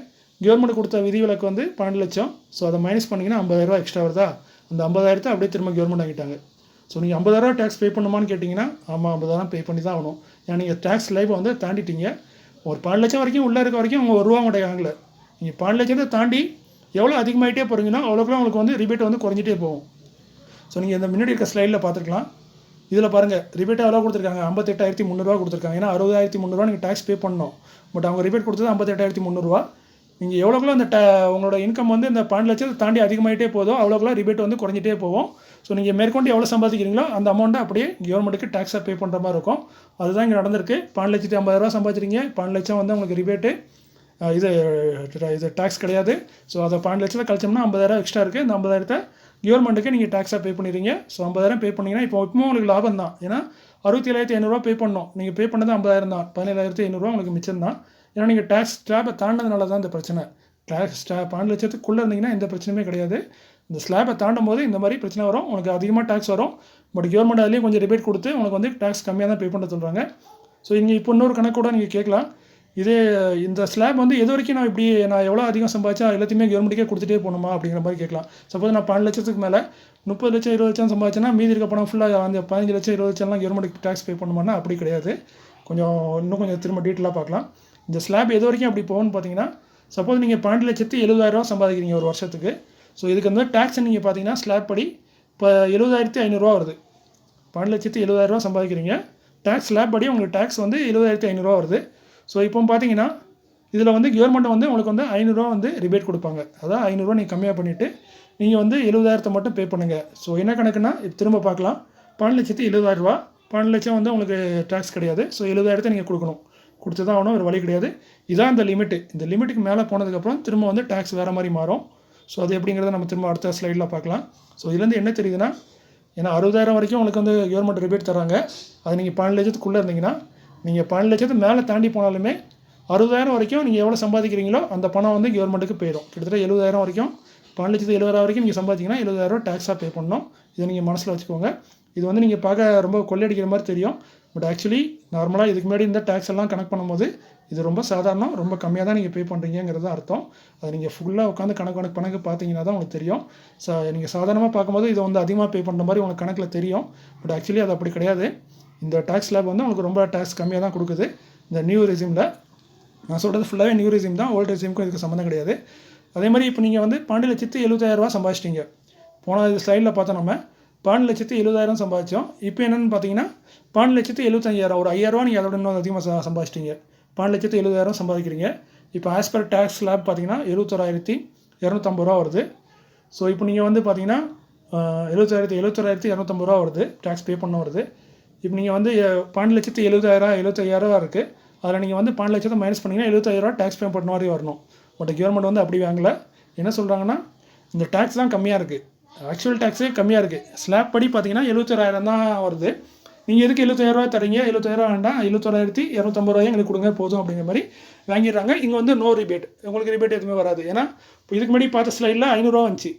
கவர்மெண்ட் கொடுத்த விதிவிலக்கு வந்து 12 லட்சம். ஸோ அதை மைனஸ் பண்ணிங்கன்னா 50,000 ரூபா எக்ஸ்ட்ரா வருதா, அந்த 50,000 அப்படியே திரும்ப கவர்மெண்ட் வாங்கிட்டாங்க. ஸோ நீங்கள் 50,000 ரூபா டேக்ஸ் பே பண்ணுமான்னு கேட்டிங்கன்னா ஆமாம் 50,000 பே பண்ணி தான் ஆகணும். ஏன்னா நீங்கள் டேக்ஸ் லைஃப்பை வந்து தாண்டிட்டீங்க. ஒரு 12 லட்சம் வரைக்கும் உள்ளே இருக்க வரைக்கும் அவங்க 1 ரூபா கூட வாங்கல. நீங்கள் 12 லட்சத்தை தாண்டி எவ்வளோ அதிகமாகிட்டே போகிறீங்கன்னா அவ்வளோக்குலாம் உங்களுக்கு வந்து ரிபேட் வந்து குறைஞ்சிட்டே போகும். ஸோ நீங்கள் இந்த முன்னாடி இருக்க ஸ்லைடில் பார்த்துருக்கலாம். இதில் பாருங்கள் ரிபேட் எவ்வளோ கொடுத்துருக்காங்க, 58,300 கொடுத்துருக்காங்க. ஏன்னா 60,300 நீங்கள் டேக்ஸ் பே பண்ணணும். பட் அவங்க ரிபேட் கொடுத்தது 58,300. நீங்கள் எவ்வளோக்குள்ள இந்த உங்களோட இன்கம் வந்து இந்த 12 லட்சத்தை தாண்டி அதிகமாகிட்டே போதோ அவ்வளோக்குள்ள ரிபேட் வந்து குறைஞ்சிட்டே போகும். ஸோ நீங்கள் மேற்கொண்டு எவ்வளோ சம்பாதிக்கிறீங்களோ அந்த அமௌண்ட்டை அப்படியே கவர்மெண்ட்டுக்கு டேக்ஸாக பே பண்ணுற மாதிரி இருக்கும். அதுதான் இங்கே நடந்திருக்கு. 12,50,000 சம்பாதிச்சிருங்க, 12 லட்சம் வந்து உங்களுக்கு ரிபேட்டு, இது டேக்ஸ் கிடையாது. ஸோ அதை 12 லட்சத்தை கழிச்சோம்னா 50,000 எக்ஸ்ட்ரா இருக்குது. இந்த 50,000 கவர்மெண்ட்டுக்கு நீங்கள் டேக்ஸாக பே பண்ணிடுறீங்க. ஸோ 50,000 பே பண்ணிங்கன்னா இப்போ உங்களுக்கு லாபம் தான். ஏன்னா 67,500 பே பண்ணணும். நீங்கள் பே பண்ணது 50,000 தான். 17,500 உங்களுக்கு மிச்சம் தான். ஏன்னா நீங்கள் டேக்ஸ் ஸ்லாபை தாண்டதுனால தான் இந்த பிரச்சனை. டேக்ஸ் 12 லட்சத்துக்குள்ளே இருந்தீங்கன்னா எந்த பிரச்சனையுமே கிடையாது. இந்த ஸ்லாபை தாண்டும் போது இந்த மாதிரி பிரச்சனை வரும். உங்களுக்கு அதிகமாக டேக்ஸ் வரும். பட் கவர்மெண்ட் அதுலேயும் கொஞ்சம் ரிபேட் கொடுத்து உங்களுக்கு வந்து டேக்ஸ் கம்மியாக தான் பே பண்ண சொல்கிறாங்க. ஸோ இங்கே இப்போ இன்னொரு கணக்கு கூட நீங்கள் கேட்கலாம். இந்த ஸ்லாப் வந்து எது வரைக்கும் நான் எவ்வளோ அதிகம் சம்பாதிச்சா எல்லாத்தையுமே கவர்மெண்ட்டுக்கே கொடுத்துட்டே போகணுமா அப்படிங்கிற மாதிரி கேட்கலாம். சப்போஸ் நான் 12 லட்சத்துக்கு மேலே 30 லட்சம் 20 லட்சம் சம்பாதிச்சேன்னா மீதி இருக்க பணம் ஃபுல்லாக அந்த 15 லட்சம் 20 லட்சம்லாம் கவர்மெண்ட்டுக்கு டேக்ஸ் பே பண்ணுமானா அப்படி கிடையாது. இன்னும் கொஞ்சம் திரும்ப டீட்டெயிலாக பார்க்கலாம். இந்த ஸ்லாப் எது வரைக்கும் அப்படி போகும்னு பார்த்தீங்கன்னா, சப்போஸ் நீங்கள் 12,70,000 சம்பாதிக்கிறீங்க ஒரு வருஷத்துக்கு. ஸோ இதுக்கு வந்து டேக்ஸ் நீங்கள் பார்த்தீங்கன்னா ஸ்லாப் படி இப்போ 70,500 வருது. 12,70,000 சம்பாதிக்கிறீங்க, டேக்ஸ் ஸ்லாப் படி உங்களுக்கு டேக்ஸ் வந்து 70,500 வருது. ஸோ இப்போ பார்த்தீங்கன்னா இதில் வந்து கவர்மெண்ட் வந்து உங்களுக்கு வந்து 500 வந்து ரிபேட் கொடுப்பாங்க. அதான் 500 நீங்கள் கம்மியாக பண்ணிவிட்டு நீங்கள் வந்து 70,000 மட்டும் பே பண்ணுங்கள். ஸோ என்ன கணக்குன்னா இப்போ திரும்ப பார்க்கலாம். 12,70,000, 12 லட்சம் வந்து உங்களுக்கு டேக்ஸ் கிடையாது. ஸோ 70,000 நீங்கள் கொடுத்து தான் ஆகணும், ஒரு வழி கிடையாது. இதான் இந்த லிமிட்டு. இந்த லிமிட்டுக்கு மேலே போனதுக்கப்புறம் திரும்ப வந்து டேக்ஸ் வேறு மாதிரி மாறும். ஸோ அது எப்படிங்கிறத நம்ம திரும்ப அடுத்த ஸ்லைடில் பார்க்கலாம். ஸோ இதுலேருந்து என்ன தெரியுதுன்னா, ஏன்னா 60,000 வரைக்கும் உங்களுக்கு வந்து கவர்மெண்ட் ரிபேட் தராங்க. அது நீங்கள் 12 லட்சத்துக்குள்ளே இருந்தீங்கன்னா, நீங்கள் 12 லட்சத்துக்கு மேலே தாண்டி போனாலுமே 60,000 வரைக்கும் நீங்கள் எவ்வளோ சம்பாதிக்கிறீங்களோ அந்த பணம் வந்து கவர்மெண்ட்டுக்கு போயிடும். கிட்டத்தட்ட 70,000 வரைக்கும், 12,70,000 வரைக்கும் நீங்கள் சம்பாதிச்சிங்கன்னா 70,000 டேக்ஸாக பே பண்ணணும். இதை நீங்கள் மனசில் வச்சுக்கோங்க. இது வந்து நீங்கள் பார்க்க ரொம்ப கொள்ளையடிக்கிற மாதிரி தெரியும். பட் ஆக்சுவலி நார்மலாக இதுக்கு முன்னாடி இந்த டேக்ஸ் எல்லாம் கணக்கு பண்ணும்போது இது ரொம்ப சாதாரணம், ரொம்ப கம்மியாக தான் நீங்கள் பே பண்ணுறீங்கிறது அர்த்தம். அதை நீங்கள் ஃபுல்லாக உட்காந்து கணக்கு பார்த்தீங்கன்னா தான் உங்களுக்கு தெரியும். நீங்கள் சாதாரணமாக பார்க்கும்போது இதை வந்து அதிகமாக பே பண்ணுற மாதிரி உங்களுக்கு கணக்கில் தெரியும். பட் ஆக்சுவலி அது அப்படி கிடையாது. இந்த டேக்ஸ் ஸ்லாப் வந்து உங்களுக்கு ரொம்ப டேக்ஸ் கம்மியாக தான் கொடுக்குது இந்த நியூ ரெஜிமில். நான் சொல்கிறது ஃபுல்லாகவே நியூ ரெஜிம் தான், ஓல்டு ரெஜிமுக்கும் இதுக்கு சம்மந்தம் கிடையாது. அதே மாதிரி இப்போ நீங்கள் வந்து 12,70,000 சம்பாதிச்சிட்டிங்க. போன ஸ்லைடில் பார்த்தோம் நம்ம 12,70,000 சம்பாதிச்சோம். இப்போ என்னென்னு பார்த்தீங்கன்னா 12,75,000, ஒரு 5,000 நீங்கள் அதோட இன்னும் அதிகமாக சம்பாதிச்சிட்டிங்க. 12,70,000 சம்பாதிக்கிறீங்க. இப்போ ஆஸ் பர் டேக்ஸ் ஸ்லாப் பார்த்தீங்கன்னா 71,250 வருது. ஸோ இப்போ நீங்கள் வந்து பார்த்தீங்கன்னா 71,250 வருது, டேக்ஸ் பே பண்ண வருது. இப்போ நீங்கள் வந்து 12,70,000 75,000 இருக்குது. அதில் நீங்கள் வந்து 12 லட்சத்தை மைனஸ் பண்ணிங்கன்னா 75,000 டேக்ஸ் பே பண்ண மாதிரி வரணும். பட் கவர்மெண்ட் வந்து அப்படி வாங்கலை. என்ன சொல்கிறாங்கன்னா, இந்த டேக்ஸ் தான் கம்மியாக இருக்குது, ஆக்சுவல் டேக்ஸே கம்மியாக இருக்குது. ஸ்லாப் படி பார்த்தீங்கன்னா 71,000 தான் வருது. நீங்கள் எதுக்கு 75,000 தரீங்க, 75,000 வேண்டாம், 71,250 எங்களுக்கு கொடுங்க போதும் அப்படிங்கிற மாதிரி வாங்கிடுறாங்க. இங்கே வந்து நோ ரிபேட், உங்களுக்கு ரிபேட் எதுவுமே வராது. ஏன்னா இப்போ இதுக்கு முன்னாடி பார்த்த ஸ்லைடில் 500 வந்துச்சு.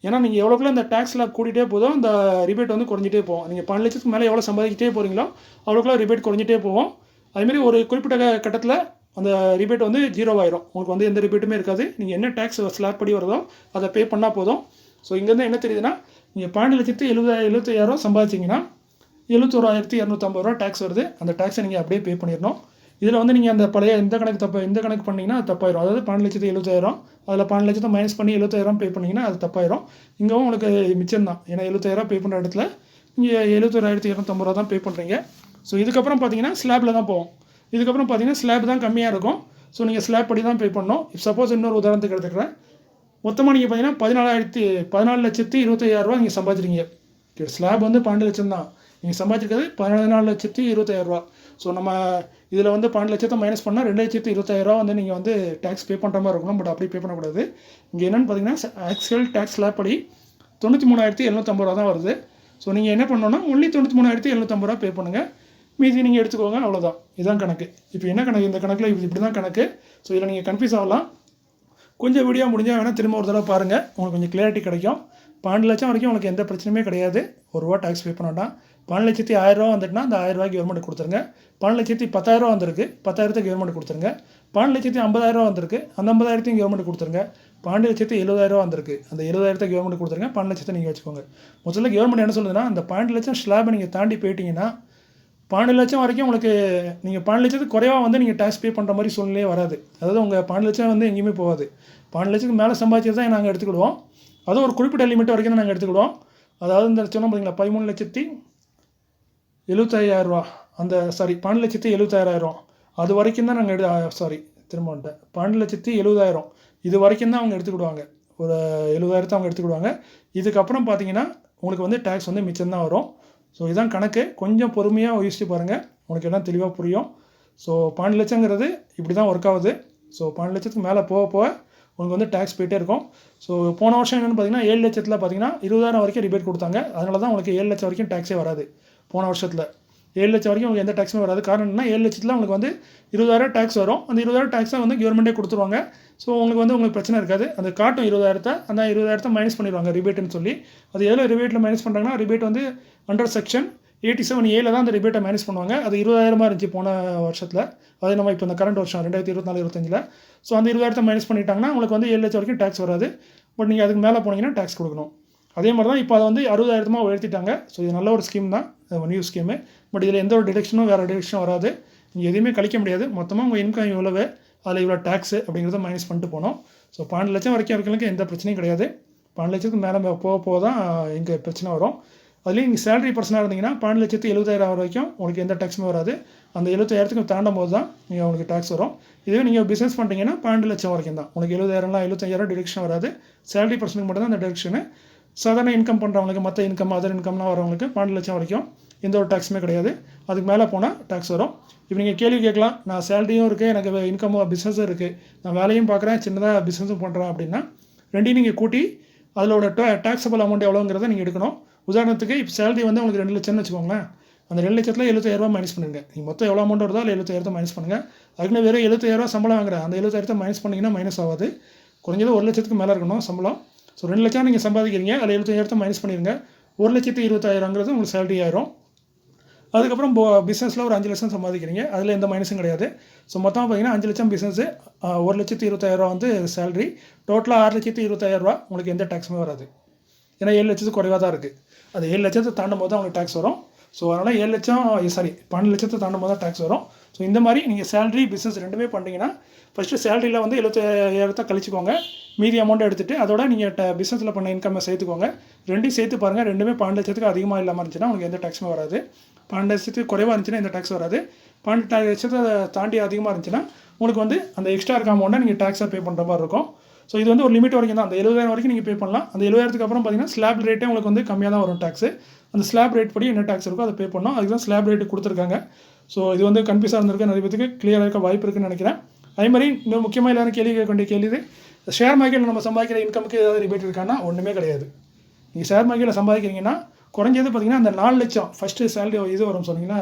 ஏன்னா நீங்கள் எவ்வளோக்குள்ள இந்த டேக்ஸில் கூட்டிகிட்டே போதும் இந்த ரிபேட் வந்து குறைஞ்சிட்டே போகும். நீங்கள் 12 லட்சத்துக்கு மேலே எவ்வளோ சம்பாதிக்கிட்டே போகிறீங்களோ அவ்வளோக்குள்ள ரிபேட் குறைஞ்சிட்டே போகும். அதுமாரி ஒரு குறிப்பிட்ட கட்டத்தில் அந்த ரிபேட் வந்து 0 ஆயிரும். உங்களுக்கு வந்து எந்த ரிபேட்டுமே இருக்காது. நீங்கள் என்ன டேக்ஸ் ஸ்லாப் படி வருதோ அதை பே பண்ணால் போதும். ஸோ இங்கேருந்து என்ன தெரியுதுன்னா, நீங்கள் 12,70,000 சம்பாதிச்சிங்கன்னா 71,250 டேக்ஸ் வருது. அந்த டேக்ஸை நீங்கள் அப்படியே பே பண்ணிடணும். இதில் வந்து நீங்கள் அந்த பழைய இந்த கணக்கு பண்ணிங்கன்னா அது தப்பாயிரும். அதாவது 12,70,000 அதில் 12 லட்சத்தை மைனஸ் பண்ணி 70,000 பே பண்ணிங்கன்னா அது தப்பாயிரும். இங்கேவும் உங்களுக்கு மிச்சம் தான். ஏன்னா 70,000 பே பண்ணுற இடத்துல நீங்கள் 71,250 தான் பே பண்ணுறீங்க. ஸோ இதுக்கப்புறம் பார்த்தீங்கன்னா ஸ்லாப்பில் தான் போகும். இதுக்கப்புறம் பார்த்தீங்கன்னா ஸ்லாப் தான் கம்மியாக இருக்கும். ஸோ நீங்கள் ஸ்லாப் படி தான் பே பண்ணணும். சப்போஸ் இன்னொரு உதாரணத்துக்கு எடுத்துக்கிறேன். மொத்தமாக நீங்கள் பார்த்தீங்கன்னா 14,25,000 நீங்கள் சம்பாதிச்சிருக்கீங்க. ஸ்லாப் வந்து 12 லட்சம் தான், நீங்கள் சம்பாதிச்சிருக்கிறது 14,25,000. ஸோ நம்ம இதில் வந்து 12 லட்சத்தை மைனஸ் பண்ணால் 2,25,000 வந்து நீங்கள் வந்து டேக்ஸ் பே பண்ணுற மாதிரி இருக்கணும். பட் அப்படி பே பண்ணக்கூடாது. இங்கே என்னென்னு பார்த்தீங்கன்னா ஆக்சுவல் டேக்ஸ் ஸ்லாப் படி 93,750 தான் வருது. ஸோ நீங்கள் என்ன பண்ணணும்னா ஒன்லி 93,750 பே பண்ணுங்கள், மீதி நீங்கள் எடுத்துக்கோங்க, அவ்வளோதான். இதுதான் கணக்கு. இப்போ என்ன கணக்கு, இந்த கணக்கில் இப்படி தான் கணக்கு. ஸோ இதில் நீங்கள் கன்ஃபியூஸ் ஆகலாம். கொஞ்சம் வீடியோ முடிஞ்சால் வேணால் திரும்ப ஒரு தடவை பாருங்கள், உங்களுக்கு கொஞ்சம் கிளியாரிட்டி கிடைக்கும். 12 லட்சம் வரைக்கும் உங்களுக்கு எந்த பிரச்சனையுமே கிடையாது, ₹1 டேக்ஸ் பே பண்ண வேண்டாம். 12,10,000 வந்துட்டுனா அந்த ₹1,000 கவர்மெண்ட் கொடுத்துருங்க. 12,10,000 வந்திருக்கு, 10,000 கவர்மெண்ட் கொடுத்துருங்க. 12,50,000 வந்திருக்கு, அந்த 50,000 கவர்மெண்ட் கொடுத்துருங்க. 12,70,000 வந்திருக்கு, அந்த 70,000 கவர்மெண்ட் கொடுத்துருங்க. 12 லட்சத்தை நீங்கள் வச்சுக்கோங்க. முதல்ல கவர்மெண்ட் என்ன சொல்லுதுன்னா, அந்த 12 லட்சம் ஸ்லாபை நீங்கள் தாண்டி போயிட்டீங்கன்னா 12 லட்சம் வரைக்கும் உங்களுக்கு நீங்கள் 12 லட்சத்துக்கு குறைவாக வந்து நீங்கள் டேக்ஸ் பே பண்ணுற மாதிரி சூழ்நிலையே வராது. அதாவது உங்கள் 12 லட்சம் வந்து எங்கேயுமே போகாது. 12 லட்சத்துக்கு மேலே சம்பாதிச்சது தான் நாங்கள் எடுத்துக்கிடுவோம். அதுவும் ஒரு குறிப்பிட்ட லிமிட் வரைக்கும் தான் நாங்கள் எடுத்துக்கிடுவோம். அதாவது இந்த சொன்னோம் பார்த்தீங்களா, 13,00,000 ரூ. 75,000 அந்த 12,70,000 அது வரைக்கும் தான் நாங்கள் திரும்ப வந்துட்டேன். 12,70,000 இது வரைக்கும் தான் அவங்க எடுத்துக்கிடுவாங்க. ஒரு 70,000 அவங்க எடுத்துக்கிடுவாங்க. இதுக்கப்புறம் பார்த்தீங்கன்னா உங்களுக்கு வந்து டேக்ஸ் வந்து மிச்சம் தான் வரும். ஸோ இதுதான் கணக்கு. கொஞ்சம் பொறுமையாக யோசிச்சு பாருங்கள், உங்களுக்கு எல்லாம் தெளிவாக புரியும். ஸோ 12 லட்சங்கிறது இப்படி தான் ஒர்க் ஆகுது. ஸோ 12 லட்சத்துக்கு மேலே போக போக உங்களுக்கு வந்து டேக்ஸ் போயிட்டே இருக்கும். ஸோ போன வருஷம் என்னென்னு பார்த்தீங்கன்னா 7 லட்சத்தில் பார்த்தீங்கன்னா 20,000 வரைக்கும் ரிபேட் கொடுத்தாங்க. அதனால தான் உங்களுக்கு 7 லட்சம் வரைக்கும் டேக்ஸே வராது. போன வருஷத்தில் 7 லட்சம் வரைக்கும் உங்களுக்கு எந்த டேக்ஸுமே வராது. காரணம் என்ன, 7 லட்சத்தில் உங்களுக்கு வந்து 20,000 டேக்ஸ் வரும். அந்த 20,000 டேக்ஸை வந்து கவர்மெண்ட்டே கொடுத்துருவாங்க. ஸோ உங்களுக்கு பிரச்சனை இருக்காது. அந்த காட்டும் 20,000 அந்த 20,000 மைனஸ் பண்ணிடுவாங்க ரிபேட்டுன்னு சொல்லி. அது எவ்வளோ ரிபேட்டில் மைனஸ் பண்ணுறாங்கன்னா, ரிபேட் வந்து அண்டர் செக்ஷன் 87A தான் அந்த ரிபேட்டை மைனஸ் பண்ணுவாங்க. அது 20,000 இருந்துச்சு போன வருஷத்தில். அதே நம்ம இப்போ இந்த கரண்ட் வருஷம் 2024-25 ஸோ அந்த 20,000 மைனஸ் பண்ணிட்டாங்கன்னா உங்களுக்கு வந்து 7 லட்சம் வரைக்கும் டேக்ஸ் வராது. பட் நீங்கள் அதுக்கு மேலே போனீங்கன்னா டேக்ஸ் கொடுக்கணும். அதே மாதிரி தான் இப்போ அதை வந்து 60,000 உயர்த்திட்டாங்க. ஸோ இது நல்ல ஒரு ஸ்கீம் தான், நியூ ஸ்கீமு. பட் இதில் எந்த ஒரு டிடக்ஷனும் வேறு டிடக்ஷனும் வராது. நீங்கள் எதுவுமே கழிக்க முடியாது. மொத்தமாக உங்கள் இன்கம் இவ்வளவு, அதில் இவ்வளோ டேக்ஸு அப்படிங்கிறத மைனஸ் பண்ணிட்டு போனோம். ஸோ 12 லட்சம் வரைக்கும் இருக்கிறதுக்கு எந்த பிரச்சனையும் கிடையாது. 12 லட்சத்துக்கு மேலே போக தான் இங்கே பிரச்சனை வரும். அதுலேயும் நீங்கள் சேலரி பர்சனாக இருந்தீங்கன்னா 12,70,000 வரைக்கும் உங்களுக்கு எந்த டேக்ஸுமே வராது. அந்த 70,000 தாண்டும் போது தான் நீங்கள் உங்களுக்கு டேக்ஸ் வரும். இதுவே நீங்கள் பிஸ்னஸ் பண்ணுறீங்கன்னா 12 லட்சம் வரைக்கும் தான் உங்களுக்கு 70,000 75,000 டிடக்ஷன் வராது. சேலரி பர்சனுக்கு மட்டும் தான் அந்த டிடக்ஷனு. சாதாரண இன்கம் பண்ணுறவங்களுக்கு, மற்ற இன்கம், அதர் இன்கம்லாம் வரவங்களுக்கு 12 லட்சம் வரைக்கும் எந்த ஒரு டேக்ஸுமே கிடையாது. அதுக்கு மேலே போனால் டேக்ஸ் வரும். இப்போ நீங்கள் கேள்வி கேட்கலாம், நான் சேலரியும் இருக்குது, எனக்கு இன்கமும் பிஸ்னஸும் இருக்குது, நான் வேலையும் பார்க்குறேன், சின்னதாக பிஸ்னஸும் பண்ணுறேன் அப்படின்னா ரெண்டையும் நீங்கள் கூட்டி அதோட டேக்ஸபிள் அமௌண்ட் எவ்வளோங்கிறத நீங்கள் எடுக்கணும். உதாரணத்துக்கு இப்போ சேலரி வந்து உங்களுக்கு 2 லட்சம்னு வச்சுக்கோங்களேன். அந்த 2 லட்சத்தில் 70,000 மைனஸ் பண்ணுங்க. நீங்கள் மொத்தம் எவ்வளோ அமௌண்ட் வருதோ அதில் 70,000 மைனஸ் பண்ணுங்கள். அதுக்குன்னு வெறும் 70,000 சம்பளம் வாங்குறேன், அந்த 70,000 மைனஸ் பண்ணிங்கன்னா மைனஸ் ஆகாது. குறைஞ்சது 1 லட்சத்துக்கு மேலே இருக்கணும் சம்பளம். ஸோ 2 லட்சம் நீங்கள் சம்பாதிக்கிறீங்க, அதில் 70,000 மைனஸ் பண்ணிடுங்க. 1,20,000 உங்களுக்கு சேலரி ஆயிரும். அதுக்கப்புறம் பிஸ்னஸில் ஒரு 5 லட்சம் சம்பாதிக்கிறீங்க, அதில் எந்த மைனஸும் கிடையாது. ஸோ மொத்தமாக பார்த்தீங்கன்னா 5 லட்சம் பிஸ்னஸு, 1,20,000 வந்து சேலரி, டோட்டலாக 6,20,000 உங்களுக்கு எந்த டேக்ஸுமே வராது. ஏன்னா 7 லட்சத்துக்கு குறைவாக தான் இருக்குது. அது 7 லட்சத்தை தாண்டும் போது தான் உங்களுக்கு டேக்ஸ் வரும். ஸோ அதனால் 12 லட்சத்தை தாண்டும் போது தான் டேக்ஸ் வரும். ஸோ இந்த மாதிரி நீங்கள் சேலரி பிஸ்னஸ் ரெண்டுமே பண்ணிங்கன்னா ஃபஸ்ட்டு சேலரியில் வந்து 70,000 கழிச்சிக்கோங்க. மீதி அமௌண்ட்டை எடுத்துகிட்டு அதோட நீங்கள் பிஸ்னஸில் பண்ண இன்கம்மை சேர்த்துக்கோங்க. ரெண்டையும் சேர்த்து பாருங்கள். ரெண்டுமே 12 லட்சத்துக்கு அதிகமாக இல்லாமல் இருந்துச்சுன்னா உங்களுக்கு எந்த டேக்ஸுமே வராது. 12 லட்சத்துக்கு குறைவாக இருந்துச்சுன்னா எந்த டேக்ஸ் வராது. 12 லட்சத்தை தாண்டி அதிகமாக இருந்துச்சுன்னா உங்களுக்கு வந்து அந்த எக்ஸ்ட்ரா இருக்க அமௌண்ட்டை நீங்கள் டேக்ஸாக பே பண்ணுற மாதிரி இருக்கும். ஸோ இது வந்து ஒரு லிமிட் வரைக்கும் தான். அந்த 70,000 வரைக்கும் நீங்கள் பே பண்ணலாம். அந்த 70,000 அப்புறம் பார்த்தீங்கன்னா ஸ்லாப் ரேட்டே உங்களுக்கு வந்து கம்மியாக தான் வரும் டேக்ஸு. அந்த ஸ்லாப் ரேட் படி என்ன டேக்ஸ் இருக்கோ அதை பே பண்ணோம். அதுக்கு தான் ஸ்லாப் ரேட்டு கொடுத்துருக்காங்க. ஸோ இது வந்து கன்ஃபியூஸாக இருந்திருக்கு, நிறைய பேருக்கு கிளியராக இருக்க வாய்ப்பு இருக்குன்னு நினைக்கிறேன். அதே மாதிரி இன்னும் முக்கியமாக எல்லாரும் கேள்வி கேட்க வேண்டிய கேள்வி, ஷேர் மார்க்கெட்டில் நம்ம சம்பாதிக்கிற இன்கமுக்கு ஏதாவது ரிபேட் இருக்கான்னா ஒன்றுமே கிடையாது. நீங்கள் ஷேர் மார்க்கெட்டில் சம்பாதிக்கிறீங்கன்னா குறைஞ்சது பார்த்தீங்கன்னா அந்த 4 லட்சம் ஃபஸ்ட்டு சேலரி இது வரும் சொன்னீங்கன்னா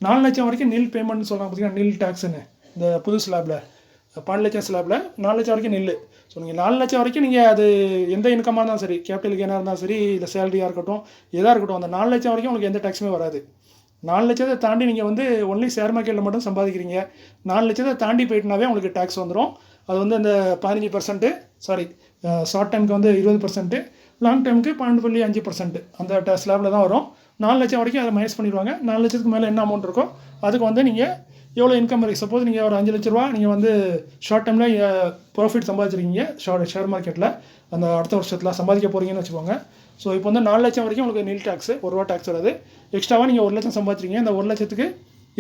4 லட்சம் வரைக்கும் நில் பேமெண்ட்னு சொல்கிறாங்க பார்த்தீங்கன்னா, நில் டேக்ஸுன்னு. இந்த புது ஸ்லாபில் 12 லட்சம் ஸ்லாபில் 4 லட்சம் வரைக்கும் நில். ஸோ நீங்கள் 4 லட்சம் வரைக்கும் நீங்கள் அது எந்த இன்கமாக இருந்தாலும் சரி, கேபிட்டல் கெயினாக இருந்தாலும் சரி, இல்லை சேலரியாக இருக்கட்டும், எதாக இருக்கட்டும், அந்த 4 லட்சம் வரைக்கும் உங்களுக்கு எந்த டேக்ஸுமே வராது. 4 லட்சத்தை தாண்டி நீங்கள் வந்து ஒன்லி ஷேர் மார்க்கெட்டில் மட்டும் சம்பாதிக்கிறீங்க, 4 லட்சத்தை தாண்டி போயிட்டுனாவே உங்களுக்கு டேக்ஸ் வந்துடும். அது வந்து அந்த 15%, ஷார்ட் டைமுக்கு வந்து 20%, லாங் டைமுக்கு 12.5% அந்த ஸ்லாபில் தான் வரும். 4 லட்சம் வரைக்கும் அதை மைனஸ் பண்ணிடுவாங்க. 4 லட்சத்துக்கு மேலே என்ன அமௌண்ட் இருக்கோ அதுக்கு வந்து நீங்கள் எவ்வளோ இன்கம் இருக்குது. சப்போஸ் நீங்கள் ஒரு 5 லட்ச ரூபா நீங்கள் வந்து ஷார்ட் டைமில் ப்ராஃபிட் சம்பாதிச்சிருக்கீங்க ஷேர் மார்க்கெட்டில், அந்த அடுத்த வருஷத்தில் சம்பாதிக்க போகிறீங்கன்னு வச்சுக்கோங்க. ஸோ இப்போ வந்து 4 லட்சம் வரைக்கும் உங்களுக்கு நில் டேக்ஸு, 1 ரூபா டேக்ஸ் வராது. எக்ஸ்ட்ராவாக நீங்கள் 1 லட்சம் சம்பாதிச்சிருக்கீங்க, அந்த 1 லட்சத்துக்கு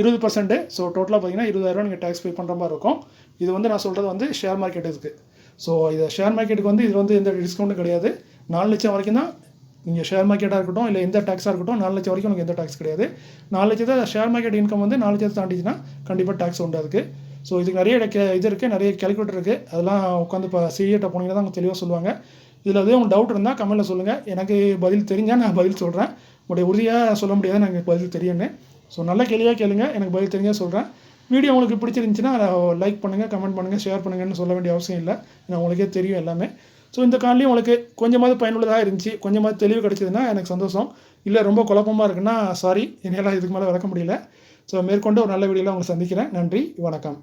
20%, ஸோ டோட்டலாக பார்த்தீங்கன்னா 20,000 நீங்கள் டேக்ஸ் பே பண்ணுற மாதிரி இருக்கும். இது வந்து நான் சொல்கிறது வந்து ஷேர் மார்க்கெட் இருக்குது. ஸோ இது ஷேர் மார்க்கெட்டுக்கு வந்து இது வந்து எந்த டிஸ்கவுண்ட்டும் கிடையாது. 4 லட்சம் வரைக்கும் தான் நீங்கள் ஷேர் மார்க்கெட்டாக இருக்கட்டும், இல்லை எந்த டேக்ஸாக இருக்கட்டும், 4 லட்சம் வரைக்கும் உங்களுக்கு எந்த டேக்ஸ் கிடையாது. 4 லட்சத்தை ஷேர் மார்க்கெட் இன்கம் வந்து 4 லட்சத்தை தாண்டிச்சுன்னா கண்டிப்பாக டேக்ஸ் உண்டு அதுக்கு. ஸோ இதுக்கு நிறைய இது இருக்குது, நிறைய கேல்குலேட்டர் இருக்குது. அதெல்லாம் உட்காந்து இப்போ சிஏட்ட போனீங்கன்னா தான் அவங்க தெளிவாக சொல்லுவாங்க. இதில் எதுவும் உங்களுக்கு டவுட் இருந்தால் கமெண்ட்டில் சொல்லுங்கள். எனக்கு பதில் தெரிஞ்சால் நான் பதில் சொல்கிறேன். உங்களுடைய உறுதியாக சொல்ல முடியாது எனக்கு பதில் தெரியும்னு. ஸோ நல்ல கேள்வியாக கேளுங்க, எனக்கு பதில் தெரிஞ்சால் சொல்கிறேன். வீடியோ உங்களுக்கு பிடிச்சிருந்துச்சின்னா லைக் பண்ணுங்கள், கமெண்ட் பண்ணுங்கள், ஷேர் பண்ணுங்கன்னு சொல்ல வேண்டிய அவசியம் இல்லை. ஏன்னா உங்களுக்கே தெரியும் எல்லாமே. ஸோ இந்த காலையும் உங்களுக்கு கொஞ்சமாவது பயனுள்ளதாக இருந்துச்சு, கொஞ்சமாவது தெளிவு கிடைச்சதுன்னா எனக்கு சந்தோஷம். இல்லை ரொம்ப குழப்பமாக இருக்குன்னா சாரி, என்னால் இதுக்கு மேலே விளக்க முடியல. ஸோ மேற்கொண்டு ஒரு நல்ல வீடியோவில் உங்களை சந்திக்கிறேன். நன்றி, வணக்கம்.